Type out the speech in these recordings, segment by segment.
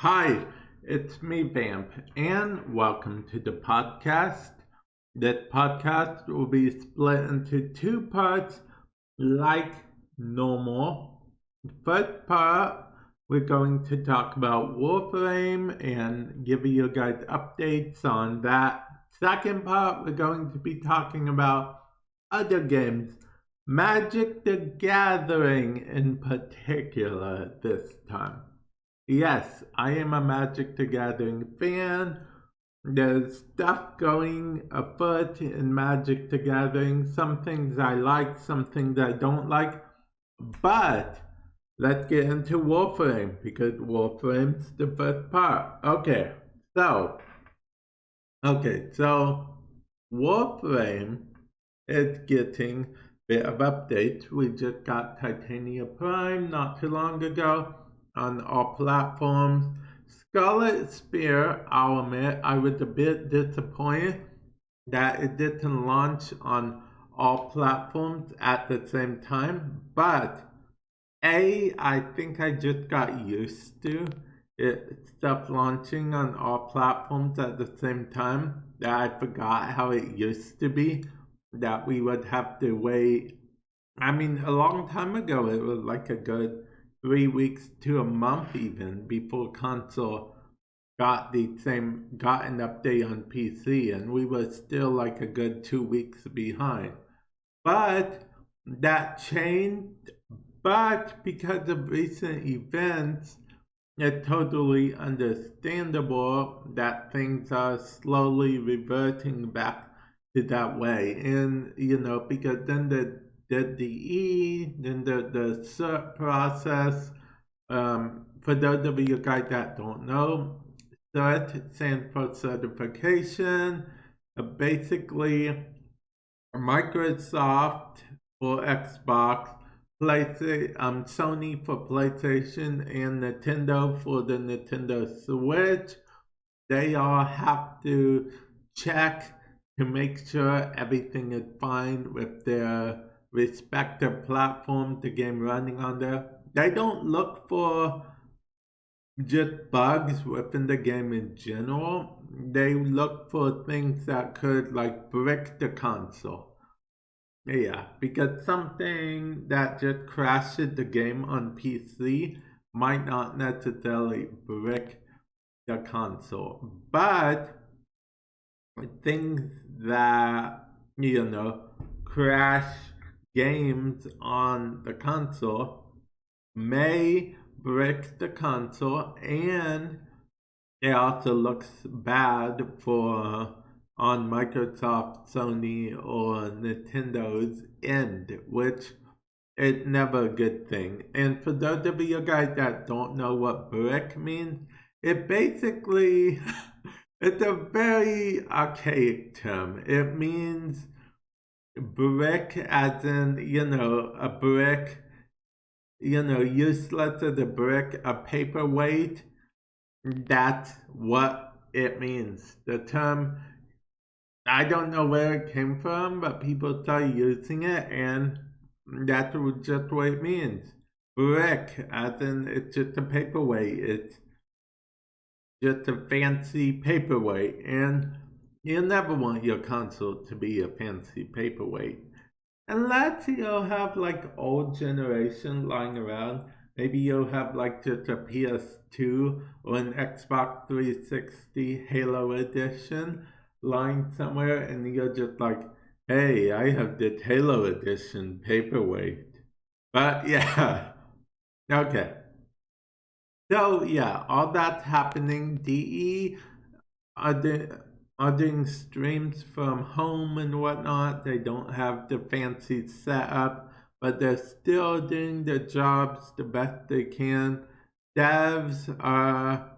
Hi, it's me, Vamp, and welcome to the podcast. That podcast will be split into two parts like normal. First part, we're going to talk about Warframe and give you guys updates on that. Second part, we're going to be talking about other games, Magic the Gathering in particular this time. Yes, I am a Magic the Gathering fan. There's stuff going afoot in Magic the Gathering. Some things I like, some things I don't like. But let's get into Warframe because Warframe's the first part. So Warframe is getting a bit of updates. We just got Titania Prime not too long ago on all platforms. Scarlet Spear, I'll admit, I was a bit disappointed that it didn't launch on all platforms at the same time, but I think I just got used to stuff launching on all platforms at the same time that I forgot how it used to be, that we would have to wait. I mean, a long time ago, it was like a good 3 weeks to a month even before console got an update on PC, and we were still like a good 2 weeks behind. But that changed. But because of recent events, it's totally understandable that things are slowly reverting back to that way. And, because then the DE, then the cert process, for those of you guys that don't know, cert stands for certification. Basically, Microsoft for Xbox, Sony for PlayStation, and Nintendo for the Nintendo Switch. They all have to check to make sure everything is fine with their respective platform, the game running on there. They don't look for just bugs within the game in general. They look for things that could like break the console. Yeah, because something that just crashes the game on PC might not necessarily break the console, but things that, crash games on the console may break the console, and it also looks bad for on Microsoft, Sony, or Nintendo's end, which is never a good thing. And for those of you guys that don't know what brick means, it basically it's a very archaic term. It means brick as in, a brick, useless as a brick, a paperweight. That's what it means. The term, I don't know where it came from, but people started using it, and that's just what it means. Brick, as in it's just a paperweight. It's just a fancy paperweight, and you never want your console to be a fancy paperweight. Unless you'll have like old generation lying around. Maybe you'll have like just a PS2 or an Xbox 360 Halo Edition lying somewhere, and you're just like, hey, I have this Halo Edition paperweight. But yeah, okay. So yeah, all that's happening. DE are doing streams from home and whatnot. They don't have the fancy setup, but they're still doing their jobs the best they can. Devs are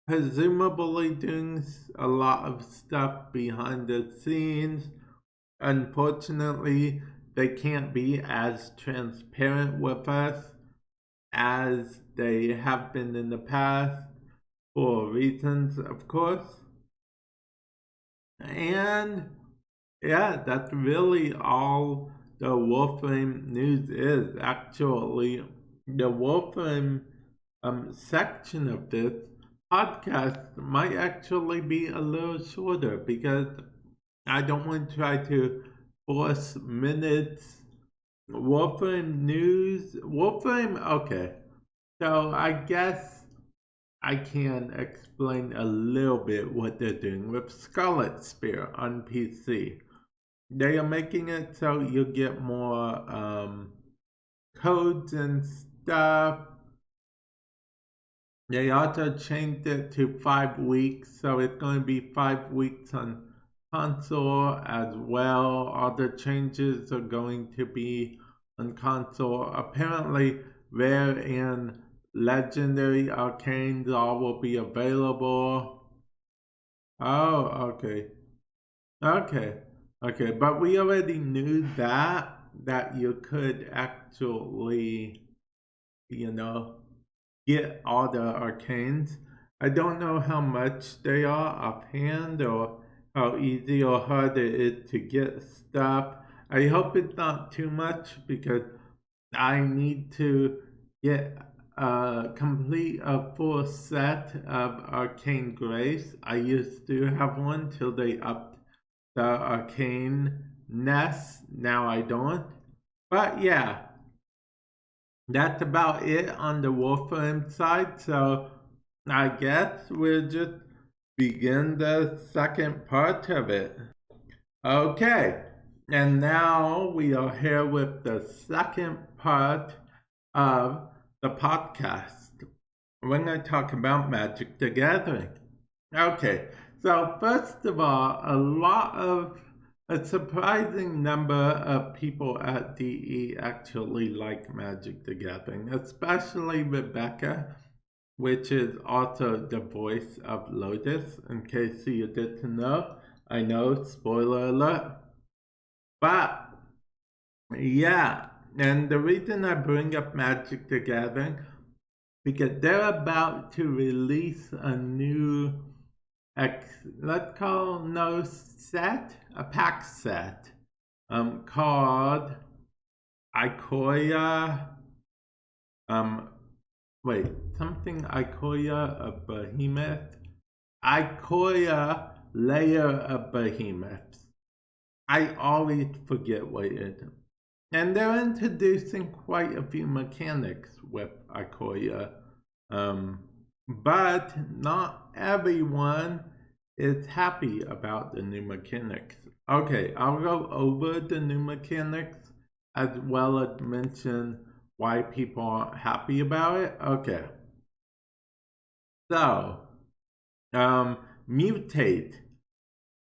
presumably doing a lot of stuff behind the scenes. Unfortunately, they can't be as transparent with us as they have been in the past for reasons, of course. And yeah, that's really all the Warframe news is. Actually, the Warframe section of this podcast might actually be a little shorter because I don't want to try to force minutes. Warframe news. Warframe, okay. So I guess I can explain a little bit what they're doing with Scarlet Spear on PC. They are making it so you get more codes and stuff. They also changed it to 5 weeks, so it's going to be 5 weeks on console as well. Other changes are going to be on console. Apparently, rare and legendary arcanes all will be available. Oh, okay. Okay, but we already knew that you could actually, you know, get all the arcanes. I don't know how much they are offhand or how easy or hard it is to get stuff. I hope it's not too much because I need to get complete a full set of Arcane Grace. I used to have one till they upped the Arcane Nest. Now I don't. But yeah, that's about it on the Warframe side. So I guess we'll just begin the second part of it. Okay, and now we are here with the second part of the podcast. We're going to talk about Magic the Gathering. Okay, so first of all, a surprising number of people at DE actually like Magic the Gathering, especially Rebecca, which is also the voice of Lotus, in case you didn't know. I know, spoiler alert. But, yeah, and the reason I bring up Magic the Gathering, because they're about to release a new let's call no set, a pack set, called Ikoria, wait, something Ikoria of Behemoth, Ikoria Layer of Behemoths. I always forget what it is. And they're introducing quite a few mechanics with Ikoria. But not everyone is happy about the new mechanics. Okay, I'll go over the new mechanics as well as mention why people aren't happy about it. Okay. So, mutate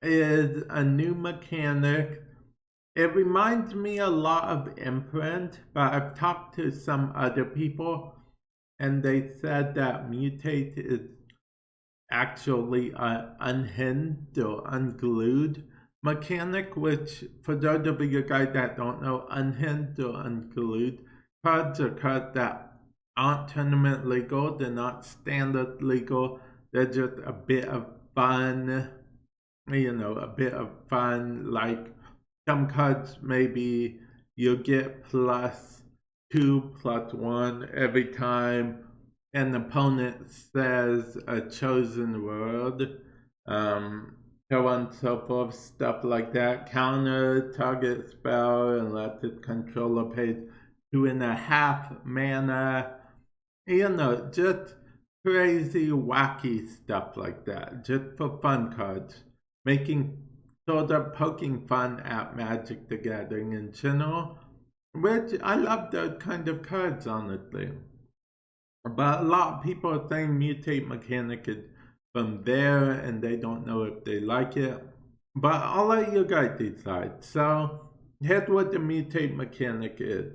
is a new mechanic. It reminds me a lot of Imprint, but I've talked to some other people and they said that mutate is actually an unhinged or unglued mechanic, which for those of you guys that don't know, unhinged or unglued cards are cards that aren't tournament legal, they're not standard legal, they're just a bit of fun, a bit of fun, like some cards maybe you get +2/+1 every time an opponent says a chosen word, so on and so forth, stuff like that. Counter target spell unless its controller pays 2.5 mana. Just crazy, wacky stuff like that, just for fun cards. Making sort of poking fun at Magic the Gathering in general, which I love those kind of cards, honestly. But a lot of people are saying mutate mechanic is from there and they don't know if they like it. But I'll let you guys decide. So here's what the mutate mechanic is.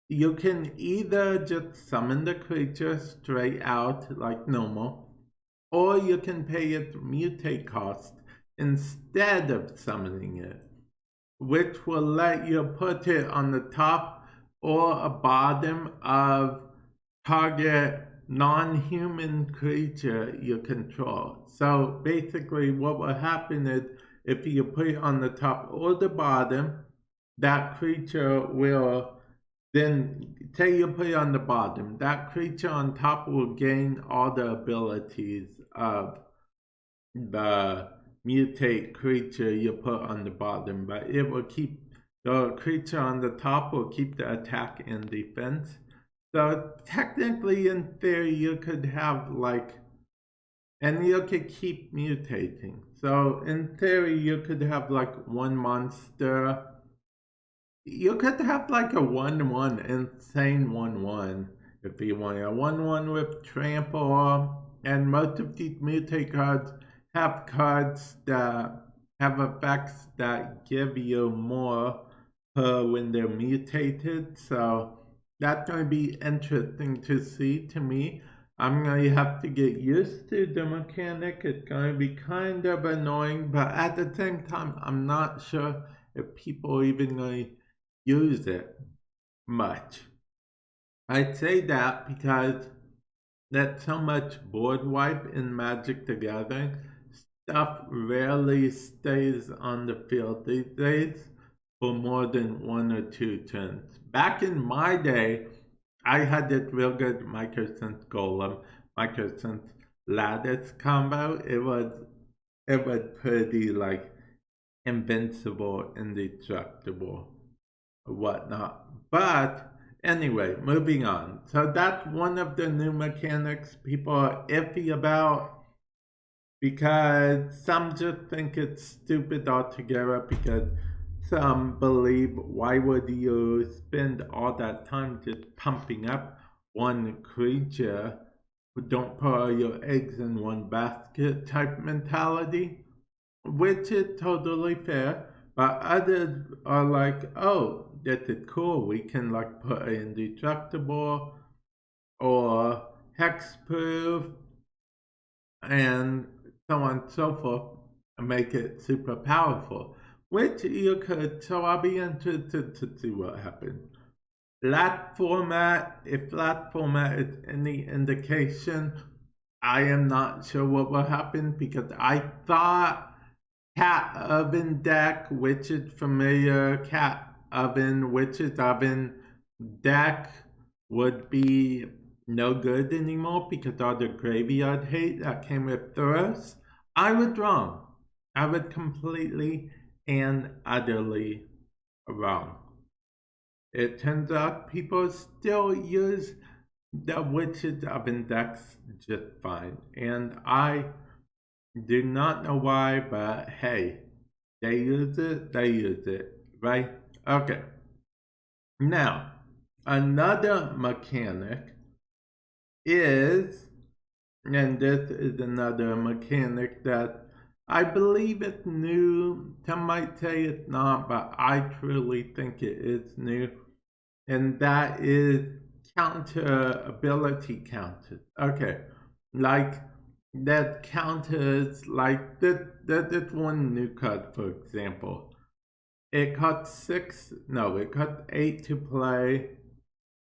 You can either just summon the creature straight out like normal, or you can pay its mutate cost instead of summoning it, which will let you put it on the top or a bottom of target non-human creature you control. So basically what will happen is if you put it on the top or the bottom, that creature will then say you put it on the bottom, that creature on top will gain all the abilities of the mutate creature you put on the bottom, but it will keep the creature on the top will keep the attack and defense. So technically, in theory, you could have like, and you could keep mutating. So in theory, you could have like one monster. You could have like a 1/1 insane 1/1 if you want a 1/1 with trample, and most of these mutate cards have cards that have effects that give you more when they're mutated. So that's going to be interesting to see to me. I'm going to have to get used to the mechanic. It's going to be kind of annoying, but at the same time, I'm not sure if people are even going to use it much. I say that because there's so much board wipe in Magic the Gathering. Stuff rarely stays on the field these days for more than 1 or 2 turns. Back in my day, I had this real good Microsense Golem, Microsense Lattice combo. It was pretty like invincible, indestructible, or whatnot. But anyway, moving on. So that's one of the new mechanics people are iffy about, because some just think it's stupid altogether, because some believe, why would you spend all that time just pumping up one creature? Don't put all your eggs in one basket type mentality, which is totally fair. But others are like, oh, this is cool. We can like put it indestructible or hexproof and so on and so forth, and make it super powerful, which you could. So I'll be interested to see what happens. Flat format, if flat format is any indication, I am not sure what will happen, because I thought Cat Oven deck, which is familiar, Cat Oven, Witch's Oven deck would be no good anymore because all the graveyard hate that came with Thoros. I was wrong. I was completely and utterly wrong. It turns out people still use the Witch's Oven decks just fine, and I do not know why, but hey, they use it, right? Okay. Now, another mechanic is, and this is another mechanic that I believe it's new. Some might say it's not, but I truly think it is new, and that is counter ability counters. Okay, like that counters, like that one new card, for example. It costs it costs 8 to play.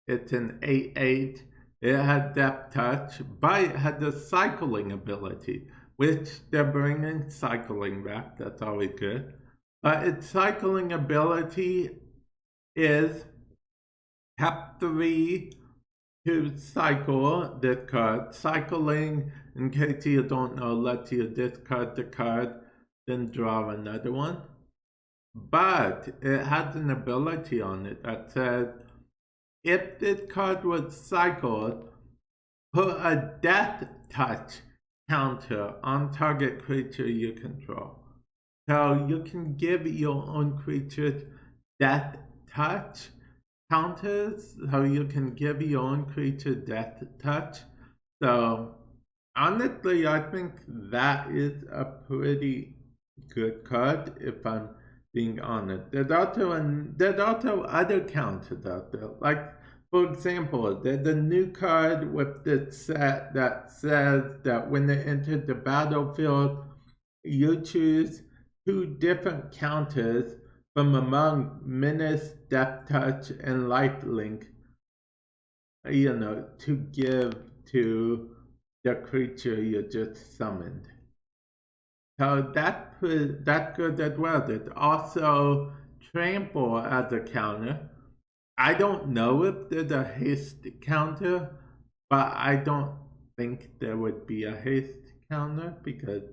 It's an 8/8. It had Depth Touch, but it had the cycling ability, which they're bringing cycling back. That's always good. But its cycling ability is tap 3 to cycle this card. Cycling, in case you don't know, lets you discard the card, then draw another one. But it has an ability on it that says, if this card was cycled, put a Death Touch counter on target creature you control. So you can give your own creatures Death Touch counters, so you can give your own creature Death Touch. So honestly, I think that is a pretty good card, if I'm being honest. There's also other counters out there. Like, for example, there's a new card with this set that says that when they enter the battlefield, you choose 2 different counters from among Menace, Death Touch, and Lifelink, to give to the creature you just summoned. So that's good as well. There's also Trample as a counter. I don't know if there's a haste counter, but I don't think there would be a haste counter because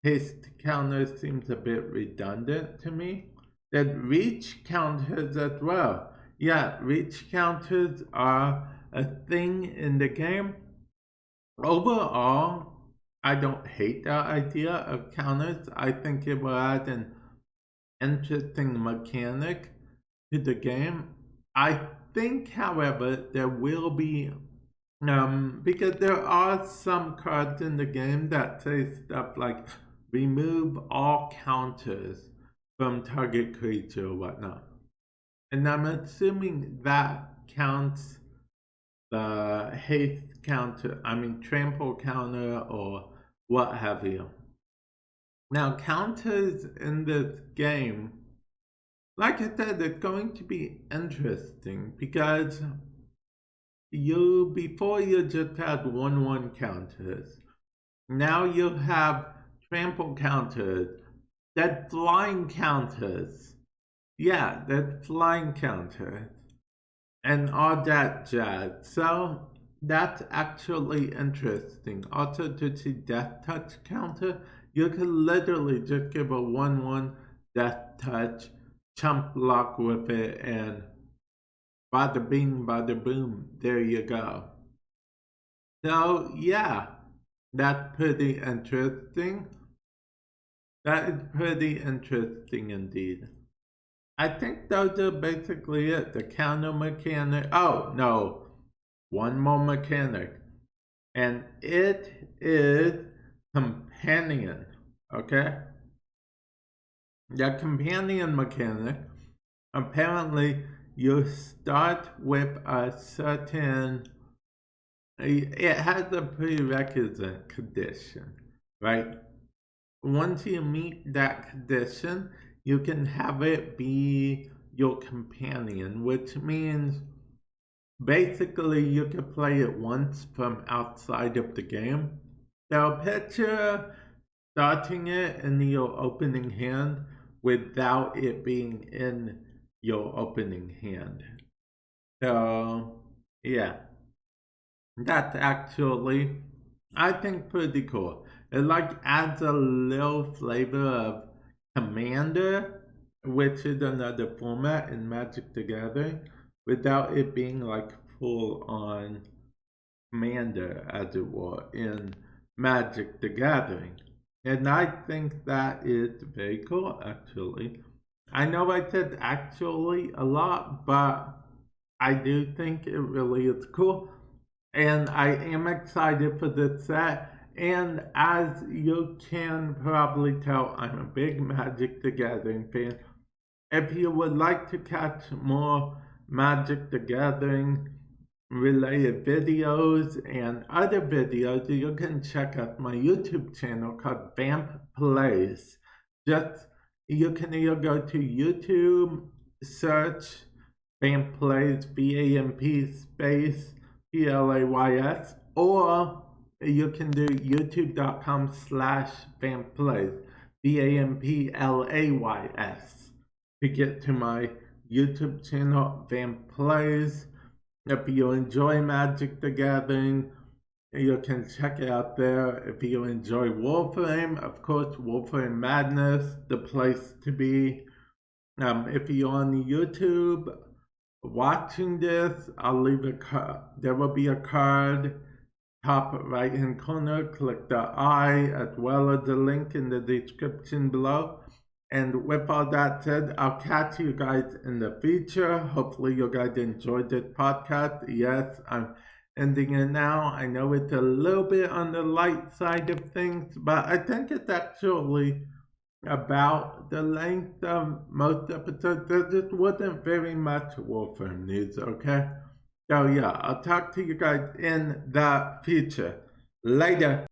haste counter seems a bit redundant to me. There's reach counters as well. Yeah, reach counters are a thing in the game. Overall, I don't hate the idea of counters. I think it will add an interesting mechanic to the game. I think, however, there will be because there are some cards in the game that say stuff like remove all counters from target creature or whatnot. And I'm assuming that counts the haste counter, trample counter or what have you. Now, counters in this game, like I said, it's going to be interesting because before you just had 1/1 counters. Now you have trample counters, that flying counters. Yeah, that flying counters. And all that jazz. So that's actually interesting. Also to see death touch counter, you could literally just give a 1/1 death touch, chump block with it, and bada bing, bada boom, there you go. So, yeah, that's pretty interesting. That is pretty interesting indeed. I think those are basically it. The counter mechanic. Oh, no. One more mechanic. And it is companion. Okay? The companion mechanic, apparently, you start with a certain, it has a prerequisite condition, right? Once you meet that condition, you can have it be your companion, which means basically you can play it once from outside of the game. So picture starting it in your opening hand without it being in your opening hand. So, yeah, that's actually, I think, pretty cool. It like adds a little flavor of Commander, which is another format in Magic the Gathering, without it being like full on Commander, as it were, in Magic the Gathering. And I think that is very cool, actually. I know I said actually a lot, but I do think it really is cool. And I am excited for this set. And as you can probably tell, I'm a big Magic the Gathering fan. If you would like to catch more Magic the Gathering related videos and other videos, you can check out my YouTube channel called Vamp Plays. You can either go to YouTube, search Vamp Plays, VAMP space PLAYS, or you can do youtube.com/vampplays, VAMPLAYS, to get to my YouTube channel, Vamp Plays. If you enjoy Magic the Gathering, you can check it out there. If you enjoy Warframe, of course, Warframe Madness, the place to be. If you're on YouTube watching this, I'll leave a card. There will be a card, top right hand corner. Click the I, as well as the link in the description below. And with all that said, I'll catch you guys in the future. Hopefully you guys enjoyed this podcast. Yes, I'm ending it now. I know it's a little bit on the light side of things, but I think it's actually about the length of most episodes. There just wasn't very much Warframe news, okay? So yeah, I'll talk to you guys in the future. Later.